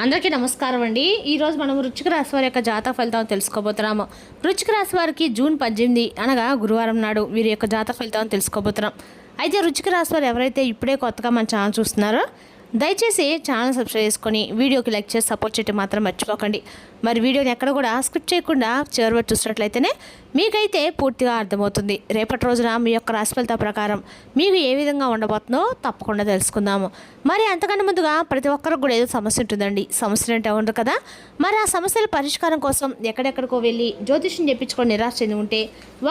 అందరికీ నమస్కారం అండి. ఈరోజు మనం వృశ్చిక రాశి వారి యొక్క జాతక ఫలితాలను తెలుసుకోబోతున్నాము. వృశ్చిక రాశి వారికి జూన్ 18 అనగా గురువారం నాడు వీరి యొక్క జాతక ఫలితాలను తెలుసుకోబోతున్నాం. అయితే వృశ్చిక రాశి వారు ఎవరైతే ఇప్పుడే కొత్తగా మన ఛానల్ చూస్తున్నారో దయచేసి ఛానల్ సబ్స్క్రైబ్ చేసుకొని వీడియోకి లైక్ చేసి సపోర్ట్ చేయడం మాత్రం మర్చిపోకండి. మరి వీడియోని ఎక్కడ కూడా స్కిప్ చేయకుండా చివరి వరకు చూసినట్లయితేనే మీకైతే పూర్తిగా అర్థమవుతుంది. రేపటి రోజున మీ యొక్క రాశి ఫలితాల ప్రకారం మీకు ఏ విధంగా ఉండబోతుందో తప్పకుండా తెలుసుకుందాము. మరి అంతకన్నా ముందుగా ప్రతి ఒక్కరికి కూడా ఏదో సమస్య ఉంటుందండి. సమస్యలు అంటే ఉండదు కదా. మరి ఆ సమస్యల పరిష్కారం కోసం ఎక్కడెక్కడికో వెళ్ళి జ్యోతిష్యం చెప్పించుకొని నిరాశ చెంది ఉంటే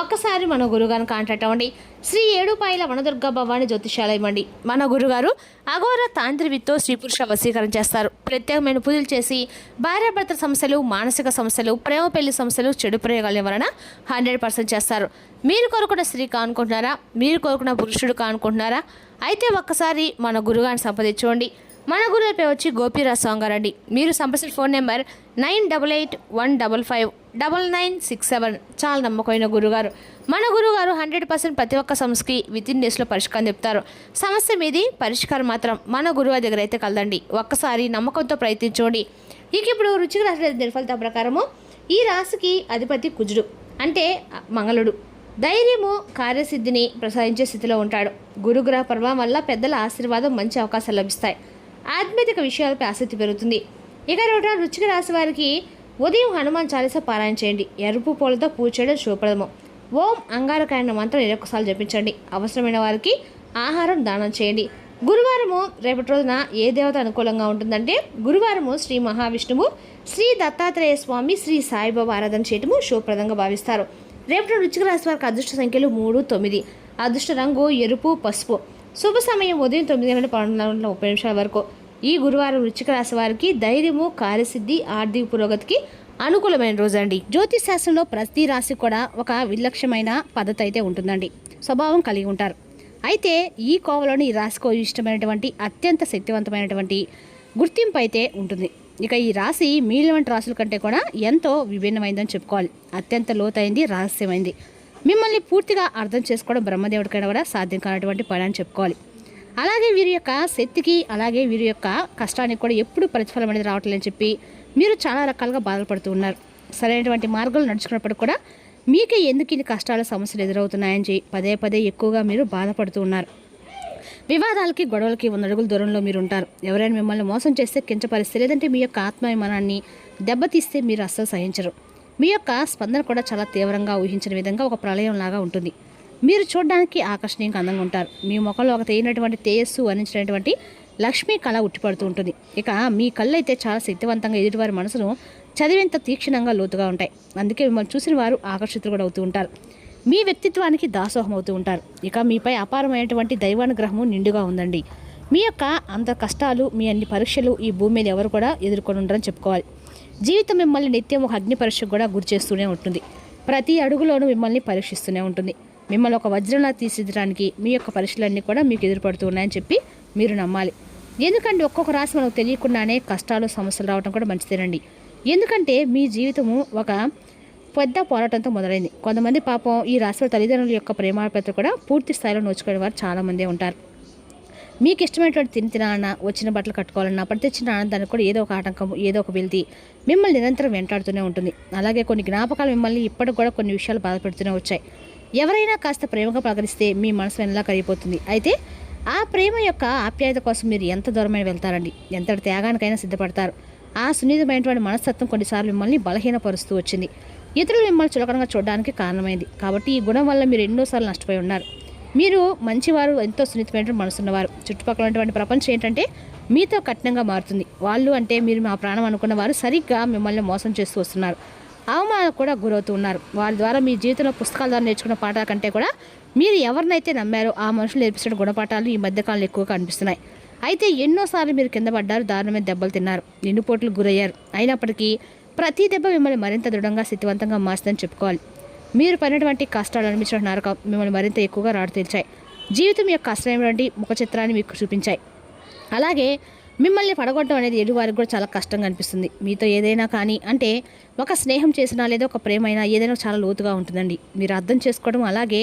ఒక్కసారి మన గురుగారిని కాంటాక్ట్ అవ్వండి. శ్రీ ఏడుపాయల వనదుర్గ భవాని జ్యోతిష్యాలయం అండి. మన గురుగారు అఘోర తాంత్రివిత్తో స్త్రీ పురుష వశీకరణ చేస్తారు. ప్రత్యేకమైన పూజలు చేసి భార్యాభర్తల సమస్యలు, మానసిక సమస్యలు, ప్రేమ పెళ్లి సమస్యలు, చెడు ప్రయోగాల వలన 100% చేస్తారు. మీరు కోరుకున్న స్త్రీ కానుకుంటున్నారా? మీరు కోరుకున్న పురుషుడు కానుకుంటున్నారా? అయితే ఒక్కసారి మన గురుగారిని సంప్రదించుకోండి. మన గురువు పేరు వచ్చి గోపీరాజ్ స్వామి గారు అండి. మీరు సంప్రదించిన ఫోన్ నెంబర్ 9881559967. చాలా నమ్మకమైన గురుగారు. మన గురువుగారు 100% ప్రతి ఒక్క సమస్యకి వితిన్ డేస్లో పరిష్కారం చెప్తారు. సమస్య మీది పరిష్కారం మాత్రం మన గురువు దగ్గర అయితే కలదండి. ఒక్కసారి నమ్మకంతో ప్రయత్నించండి. ఇక ఇప్పుడు వృశ్చిక రాశి నిర్ఫలిత ప్రకారము ఈ రాశికి అధిపతి కుజుడు అంటే మంగళుడు. ధైర్యము, కార్యసిద్ధిని ప్రసాదించే స్థితిలో ఉంటాడు. గురుగ్రహ ప్రభావం వల్ల పెద్దల ఆశీర్వాదం, మంచి అవకాశాలు లభిస్తాయి. ఆధ్యాత్మిక విషయాలపై ఆసక్తి పెరుగుతుంది. ఇక వృశ్చిక రాశి వారికి ఉదయం హనుమాన్ చాలీస పారాయణ చేయండి. ఎరుపు పూలతో పూజ చేయడం శుభప్రదము. ఓం అంగారకాయన మంత్రం 21 జపించండి. అవసరమైన వారికి ఆహారం దానం చేయండి. గురువారము రేపటి రోజున ఏ దేవత అనుకూలంగా ఉంటుందంటే గురువారము శ్రీ మహావిష్ణువు, శ్రీ దత్తాత్రేయ స్వామి, శ్రీ సాయిబాబా ఆరాధన చేయటము శుభప్రదంగా భావిస్తారు. రేపటి వృశ్చిక రాశి వారికి అదృష్ట సంఖ్యలు 3, 9. అదృష్ట రంగు ఎరుపు, పసుపు. శుభ సమయం ఉదయం 9:12 వరకు. ఈ గురువారం వృశ్చిక రాశి వారికి ధైర్యము, కార్యసిద్ధి, ఆర్థిక పురోగతికి అనుకూలమైన రోజు అండి. జ్యోతిష్ శాస్త్రంలో ప్రతి రాశి కూడా ఒక విలక్షణమైన పద్ధతి అయితే ఉంటుందండి. స్వభావం కలిగి ఉంటారు. అయితే ఈ కోవలోని ఈ రాశికి ఇష్టమైనటువంటి అత్యంత శక్తివంతమైనటువంటి గుర్తింపు అయితే ఉంటుంది. ఇక ఈ రాశి మిగిలిన వంటి రాశుల కంటే కూడా ఎంతో విభిన్నమైందని చెప్పుకోవాలి. అత్యంత లోతైంది, రహస్యమైంది. మిమ్మల్ని పూర్తిగా అర్థం చేసుకోవడం బ్రహ్మదేవుడికైనా కూడా సాధ్యం కానటువంటి పని అని చెప్పుకోవాలి. అలాగే వీరి యొక్క శక్తికి, అలాగే వీరి యొక్క కష్టానికి కూడా ఎప్పుడు ప్రతిఫలం అనేది రావట్లేదని చెప్పి మీరు చాలా రకాలుగా బాధపడుతూ ఉన్నారు. సరైనటువంటి మార్గాలు నడుచుకున్నప్పుడు కూడా మీకే ఎందుకు ఇన్ని కష్టాలు, సమస్యలు ఎదురవుతున్నాయని చెప్పి పదే పదే ఎక్కువగా మీరు బాధపడుతూ ఉన్నారు. వివాదాలకి, గొడవలకి 100 అడుగుల దూరంలో మీరు ఉంటారు. ఎవరైనా మిమ్మల్ని మోసం చేస్తే కించపరిస్తే, లేదంటే మీ యొక్క ఆత్మాభిమానాన్ని దెబ్బతీస్తే మీరు అస్సలు సహించరు. మీ యొక్క స్పందన కూడా చాలా తీవ్రంగా ఊహించిన విధంగా ఒక ప్రళయంలాగా ఉంటుంది. మీరు చూడడానికి ఆకర్షణీయంగా అందంగా ఉంటారు. మీ ముఖంలో ఒక తేనటువంటి తేజస్సు వర్ణించినటువంటి లక్ష్మీ కళ ఉట్టిపడుతూ ఉంటుంది. ఇక మీ కళ్ళు అయితే చాలా శక్తివంతంగా ఎదుటివారి మనసును చదివేంత తీక్షణంగా లోతుగా ఉంటాయి. అందుకే మిమ్మల్ని చూసిన వారు ఆకర్షితులు కూడా అవుతూ ఉంటారు. మీ వ్యక్తిత్వానికి దాసోహం అవుతూ ఉంటారు. ఇక మీపై అపారమైనటువంటి దైవానుగ్రహము నిండుగా ఉందండి. మీ యొక్క అంత కష్టాలు, మీ అన్ని పరీక్షలు ఈ భూమి మీద ఎవరు కూడా ఎదుర్కొని ఉండరని చెప్పుకోవాలి. జీవితం మిమ్మల్ని నిత్యం ఒక అగ్ని పరీక్షకు కూడా గురి చేస్తూనే ఉంటుంది. ప్రతి అడుగులోనూ మిమ్మల్ని పరీక్షిస్తూనే ఉంటుంది. మిమ్మల్ని ఒక వజ్రంలా తీర్చిదిద్దడానికి మీ యొక్క పరీక్షలన్నీ కూడా మీకు ఎదురుపడుతూ ఉన్నాయని చెప్పి మీరు నమ్మాలి. ఎందుకంటే ఒక్కొక్క రాశి మనకు తెలియకుండానే కష్టాలు, సమస్యలు రావడం కూడా మంచిదేనండి. ఎందుకంటే మీ జీవితము ఒక పెద్ద పోరాటంతో మొదలైంది. కొంతమంది పాపం ఈ రాశి తల్లిదండ్రుల యొక్క ప్రేమాపేత్ర కూడా పూర్తి స్థాయిలో నోచుకునే వారు చాలామందే ఉంటారు. మీకు ఇష్టమైనటువంటి తినాలన్నా, వచ్చిన బట్టలు కట్టుకోవాలన్నా, ప్రతి చిన్న ఆనందానికి కూడా ఏదో ఒక ఆటంకం, ఏదో ఒక వెళ్తి మిమ్మల్ని నిరంతరం వెంటాడుతూనే ఉంటుంది. అలాగే కొన్ని జ్ఞాపకాలు మిమ్మల్ని ఇప్పటికి కూడా కొన్ని విషయాలు బాధపెడుతూనే వచ్చాయి. ఎవరైనా కాస్త ప్రేమగా పలకరిస్తే మీ మనసు వెనలా కరిగిపోతుంది. అయితే ఆ ప్రేమ యొక్క ఆప్యాయత కోసం మీరు ఎంత దూరమైన వెళ్తారండి, ఎంతటి త్యాగానికైనా సిద్ధపడతారు. ఆ సున్నితమైనటువంటి మనస్తత్వం కొన్నిసార్లు మిమ్మల్ని బలహీనపరుస్తూ వచ్చింది. ఇతరులు మిమ్మల్ని చులకనగా చూడడానికి కారణమైంది. కాబట్టి ఈ గుణం వల్ల మీరు ఎన్నోసార్లు నష్టపోయి ఉన్నారు. మీరు మంచివారు, ఎంతో సున్నితమైన మనసున్నవారు. చుట్టుపక్కల ఉన్నటువంటి ప్రపంచం ఏంటంటే మీతో కఠినంగా మారుతుంది. వాళ్ళు అంటే మీరు మా ప్రాణం అనుకున్న వారు సరిగ్గా మిమ్మల్ని మోసం చేస్తూ వస్తున్నారు. అవమానాలకు కూడా గురవుతూ ఉన్నారు. వారి ద్వారా మీ జీవితంలో పుస్తకాల ద్వారా నేర్చుకున్న పాఠాల కంటే కూడా మీరు ఎవరినైతే నమ్మారో ఆ మనుషులు నేర్పిస్తున్న గుణపాఠాలు ఈ మధ్యకాలంలో ఎక్కువగా అనిపిస్తున్నాయి. అయితే ఎన్నోసార్లు మీరు కింద పడ్డారు, దారుణమైన దెబ్బలు తిన్నారు, నిండుపోట్లు గురయ్యారు. అయినప్పటికీ ప్రతి దెబ్బ మిమ్మల్ని మరింత దృఢంగా, శక్తివంతంగా మార్చిందని చెప్పుకోవాలి. మీరు పడినటువంటి కష్టాలు అనిపించిన నరకం మిమ్మల్ని మరింత ఎక్కువగా రాడు తీర్చాయి. జీవితం యొక్క కష్టమైనటువంటి ముఖ చిత్రాన్ని మీకు చూపించాయి. అలాగే మిమ్మల్ని పడగొట్టడం అనేది ఎదుటివారికి కూడా చాలా కష్టంగా అనిపిస్తుంది. మీతో ఏదైనా కానీ అంటే ఒక స్నేహం చేసినా లేదా ఒక ప్రేమ అయినా ఏదైనా చాలా లోతుగా ఉంటుందండి. మీరు అర్థం చేసుకోవడం, అలాగే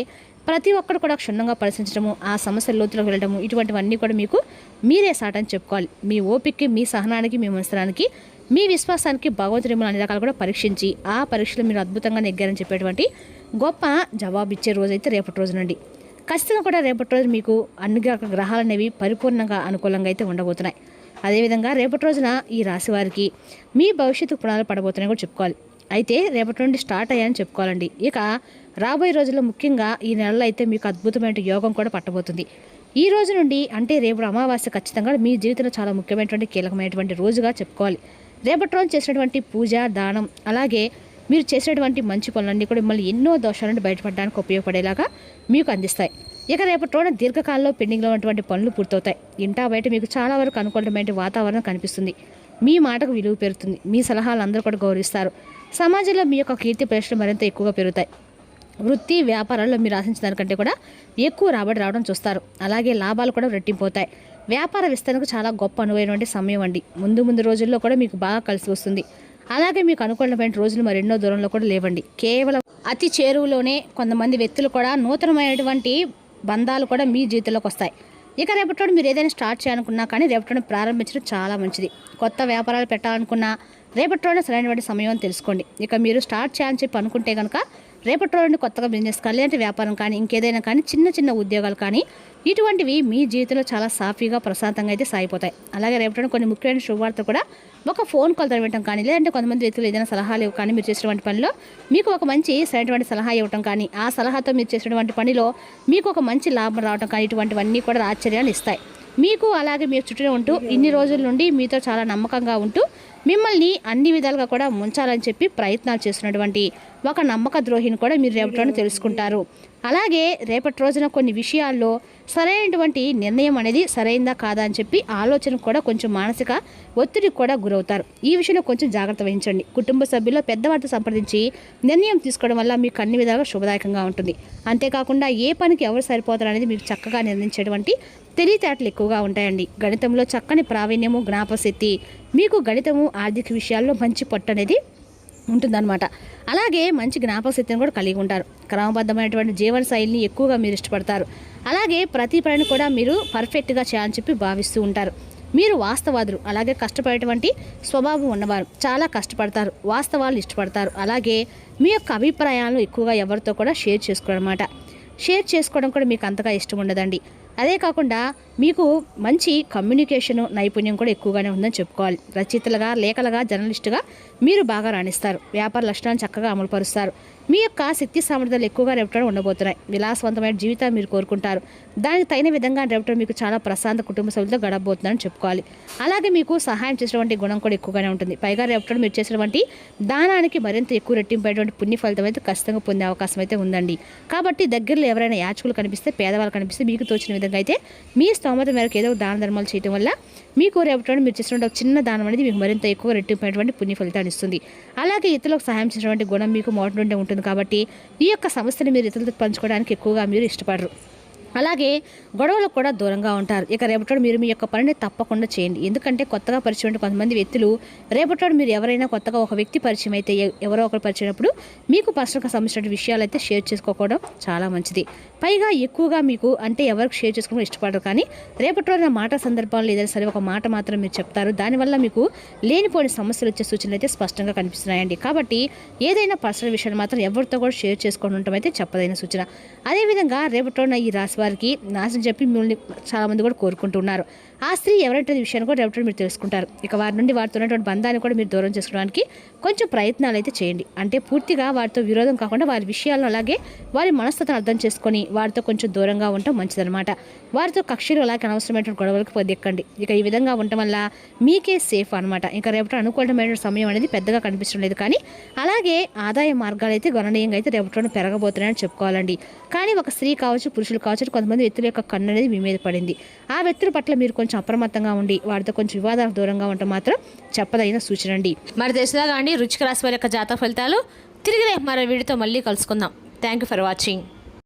ప్రతి ఒక్కరు కూడా క్షుణ్ణంగా పరిశీలించడము, ఆ సమస్య లోతులోకి వెళ్ళడము, ఇటువంటివన్నీ కూడా మీకు మీరే సాటని చెప్పుకోవాలి. మీ ఓపికకి, మీ సహనానికి, మీ మనసరానికి, మీ విశ్వాసానికి భగవంతుడి మిమ్మల్ని అన్ని రకాలు కూడా పరీక్షించి ఆ పరీక్షలు మీరు అద్భుతంగా నెగ్గారని చెప్పేటువంటి గొప్ప జవాబు ఇచ్చే రోజైతే రేపటి రోజునండి. ఖచ్చితంగా కూడా రేపటి రోజు మీకు అన్ని గ్రహాలు అనేవి పరిపూర్ణంగా అనుకూలంగా అయితే ఉండబోతున్నాయి. అదేవిధంగా రేపటి రోజున ఈ రాశి వారికి మీ భవిష్యత్తు పునాదులు పడబోతున్నాయి కూడా చెప్పుకోవాలి. అయితే రేపటి నుండి స్టార్ట్ అయ్యాయని చెప్పుకోవాలండి. ఇక రాబోయే రోజుల్లో ముఖ్యంగా ఈ నెలలో అయితే మీకు అద్భుతమైన యోగం కూడా పట్టబోతుంది. ఈ రోజు నుండి అంటే రేపు అమావాస్య ఖచ్చితంగా మీ జీవితంలో చాలా ముఖ్యమైనటువంటి కీలకమైనటువంటి రోజుగా చెప్పుకోవాలి. రేపటి రోజు చేసినటువంటి పూజ, దానం, అలాగే మీరు చేసేటువంటి మంచి పనులన్నీ కూడా మిమ్మల్ని ఎన్నో దోషాల నుండి బయటపడడానికి ఉపయోగపడేలాగా మీకు అందిస్తాయి. ఇక రేపటి రోజున దీర్ఘకాలంలో పెండింగ్లో ఉన్నటువంటి పనులు పూర్తవుతాయి. ఇంటా బయట మీకు చాలా వరకు అనుకూలమైన వాతావరణం కనిపిస్తుంది. మీ మాటకు విలువ పెరుగుతుంది. మీ సలహాలు అందరూ కూడా గౌరవిస్తారు. సమాజంలో మీ యొక్క కీర్తి ప్రశ్నలు మరింత ఎక్కువగా పెరుగుతాయి. వృత్తి వ్యాపారాల్లో మీరు ఆశించిన దానికంటే కూడా ఎక్కువ రాబడి రావడం చూస్తారు. అలాగే లాభాలు కూడా రెట్టింపోతాయి. వ్యాపార విస్తరణకు చాలా గొప్ప అనువైనటువంటి సమయం అండి. ముందు రోజుల్లో కూడా మీకు బాగా కలిసి వస్తుంది. అలాగే మీకు అనుకూలమైన రోజులు మరెన్నో దూరంలో కూడా లేవండి. కేవలం అతి చేరువలోనే కొంతమంది వ్యక్తులు కూడా నూతనమైనటువంటి బంధాలు కూడా మీ జీవితంలోకి వస్తాయి. ఇక రేపటి మీరు ఏదైనా స్టార్ట్ చేయాలనుకున్నా కానీ రేపటి ప్రారంభించడం చాలా మంచిది. కొత్త వ్యాపారాలు పెట్టాలనుకున్నా రేపటి సరైనటువంటి సమయం అని తెలుసుకోండి. ఇక మీరు స్టార్ట్ చేయాలని చెప్పి అనుకుంటే కనుక రేపటి రోజున కొత్తగా బిజినెస్ కానీ, లేదంటే వ్యాపారం కానీ, ఇంకేదైనా కానీ, చిన్న ఉద్యోగాలు కానీ, ఇటువంటివి మీ జీవితంలో చాలా సాఫీగా ప్రశాంతంగా అయితే సాగిపోతాయి. అలాగే రేపటి కొన్ని ముఖ్యమైన శుభవార్తలు కూడా ఒక ఫోన్ కాల్ వినటం కానీ, లేదంటే కొంతమంది వ్యక్తులు ఏదైనా సలహాలు కానీ మీరు చేసినటువంటి పనిలో మీకు ఒక మంచి సరైనటువంటి సలహా ఇవ్వటం కానీ, ఆ సలహాతో మీరు చేసినటువంటి పనిలో మీకు ఒక మంచి లాభం రావడం కానీ, ఇటువంటివన్నీ కూడా ఆశ్చర్యాన్ని ఇస్తాయి. మీకు అలాగే మీరు చుట్టూ ఉంటూ ఇన్ని రోజుల నుండి మీతో చాలా నమ్మకంగా ఉంటూ మిమ్మల్ని అన్ని విధాలుగా కూడా ముంచాలని చెప్పి ప్రయత్నాలు చేస్తున్నటువంటి ఒక నమ్మక ద్రోహిని కూడా మీరు రేపటి తెలుసుకుంటారు. అలాగే రేపటి రోజున కొన్ని విషయాల్లో సరైనటువంటి నిర్ణయం అనేది సరైందా కాదా అని చెప్పి ఆలోచన కూడా కొంచెం మానసిక ఒత్తిడికి కూడా గురవుతారు. ఈ విషయంలో కొంచెం జాగ్రత్త వహించండి. కుటుంబ సభ్యుల్లో పెద్దవారితో సంప్రదించి నిర్ణయం తీసుకోవడం వల్ల మీకు అన్ని విధాలుగా శుభదాయకంగా ఉంటుంది. అంతేకాకుండా ఏ పనికి ఎవరు సరిపోతారు అనేది మీకు చక్కగా నిర్ణయించేటువంటి తెలివితేటలు ఎక్కువగా ఉంటాయండి. గణితంలో చక్కని ప్రావీణ్యము, జ్ఞాపశక్తి, మీకు గణితము, ఆర్థిక విషయాల్లో మంచి పట్టు అనేది ఉంటుందన్నమాట. అలాగే మంచి జ్ఞాపకశక్తిని కూడా కలిగి ఉంటారు. క్రమబద్ధమైనటువంటి జీవన శైలిని ఎక్కువగా మీరు ఇష్టపడతారు. అలాగే ప్రతి పనిని కూడా మీరు పర్ఫెక్ట్గా చేయాలని చెప్పి భావిస్తూ ఉంటారు. మీరు వాస్తవాదులు, అలాగే కష్టపడేటువంటి స్వభావం ఉన్నవారు. చాలా కష్టపడతారు, వాస్తవాలు ఇష్టపడతారు. అలాగే మీ యొక్క అభిప్రాయాలను ఎక్కువగా ఎవరితో కూడా షేర్ చేసుకోవడం కూడా మీకు అంతగా ఇష్టం ఉండదండి. అదే కాకుండా మీకు మంచి కమ్యూనికేషన్ నైపుణ్యం కూడా ఎక్కువగానే ఉందని చెప్పుకోవాలి. రచయితలుగా, లేఖలుగా, జర్నలిస్టుగా మీరు బాగా రాణిస్తారు. వ్యాపార లక్షణాలను చక్కగా అమలుపరుస్తారు. మీ యొక్క శక్తి సామర్థ్యాలు ఎక్కువగా రేపటి ఉండబోతున్నాయి. విలాసవంతమైన జీవితాన్ని మీరు కోరుకుంటారు. దానికి తగిన విధంగా రేపటి మీకు చాలా ప్రశాంత కుటుంబ సభ్యులతో గడపబోతుందని చెప్పుకోవాలి. అలాగే మీకు సహాయం చేసినటువంటి గుణం కూడా ఎక్కువగానే ఉంటుంది. పైగా రేపటి మీరు చేసినటువంటి దానానికి మరింత ఎక్కువ రెట్టింపేటువంటి పుణ్య ఫలితం అయితే ఖచ్చితంగా పొందే అవకాశం అయితే ఉందండి. కాబట్టి దగ్గరలో ఎవరైనా యాచకులు కనిపిస్తే, పేదవాళ్ళు కనిపిస్తే మీకు తోచిన విధంగా అయితే మీ స్తోమత మేరకు ఏదో దాన ధర్మాలు చేయడం వల్ల మీకు రేపటి మీరు చేసినటువంటి ఒక చిన్న దానం అనేది మీకు మరింత ఎక్కువ రెట్టింపైనటువంటి పుణ్య ఫలితాన్ని ఇస్తుంది. అలాగే ఇతరులకు సహాయం చేసినటువంటి గుణం మీకు మొదటి నుండి ఉంటుంది. కాబట్టి ఈ యొక్క సమస్యను మీరు ఇతరులతో పంచుకోవడానికి ఎక్కువగా మీరు ఇష్టపడరు. అలాగే గొడవలకు కూడా దూరంగా ఉంటారు. ఇక రేపటి మీరు మీ యొక్క పనిని తప్పకుండా చేయండి. ఎందుకంటే కొత్తగా పరిచయం కొంతమంది వ్యక్తులు రేపటి మీరు ఎవరైనా కొత్తగా ఒక వ్యక్తి పరిచయం అయితే, ఎవరో ఒకరు పరిచయమైనప్పుడు మీకు పర్సనల్గా సంబంధించిన విషయాలు అయితే షేర్ చేసుకోవడం చాలా మంచిది. పైగా ఎక్కువగా మీకు అంటే ఎవరికి షేర్ చేసుకోవడం ఇష్టపడరు. కానీ రేపటి రోజున మాట సందర్భాలు ఏదైనా సరే ఒక మాట మాత్రం మీరు చెప్తారు. దానివల్ల మీకు లేనిపోని సమస్యలు వచ్చే సూచనలు అయితే స్పష్టంగా కనిపిస్తున్నాయండి. కాబట్టి ఏదైనా పర్సనల్ విషయాలు మాత్రం ఎవరితో కూడా షేర్ చేసుకొని ఉండటం అయితే చెప్పదైన సూచన. అదేవిధంగా రేపటి రోజున ఈ రాశి వారికి నాశనం చెప్పి మిమ్మల్ని చాలామంది కూడా కోరుకుంటున్నారు. ఆ స్త్రీ ఎవరంటే విషయాన్ని కూడా రేపటి మీరు తెలుసుకుంటారు. ఇక వారి నుండి వారితో ఉన్నటువంటి బంధాన్ని కూడా మీరు దూరం చేసుకోవడానికి కొంచెం ప్రయత్నాలు అయితే చేయండి. అంటే పూర్తిగా వారితో విరోధం కాకుండా వారి విషయాలను అలాగే వారి మనస్తత్వం అర్థం చేసుకొని వారితో కొంచెం దూరంగా ఉండటం మంచిదన్నమాట. వారితో కక్షలు అలాగే అనవసరమైనటువంటి గొడవలకు పొద్దెక్కండి. ఇక ఈ విధంగా ఉండటం వల్ల మీకే సేఫ్ అనమాట. ఇంకా రేపటి అనుకూలమైన సమయం అనేది పెద్దగా కనిపించడం లేదు. కానీ అలాగే ఆదాయ మార్గాలు అయితే గణనీయంగా అయితే రేపటి పెరగబోతున్నాయని చెప్పుకోవాలండి. కానీ ఒక స్త్రీ కావచ్చు, పురుషులు కావచ్చు, కొంతమంది వ్యక్తుల యొక్క కన్ను అనేది మీ మీద పడింది. ఆ వ్యక్తుల పట్ల మీరు కొంచెం అప్రమత్తంగా ఉండి వారితో కొంచెం వివాదాలకు దూరంగా ఉండటం మాత్రం చెప్పదైన సూచన అండి. మరి తెలిసినా కానీ రుచిక రాశి వారి యొక్క జాతక ఫలితాలు తిరిగి మరో వీడియోతో మళ్ళీ కలుసుకుందాం. Thank you for watching.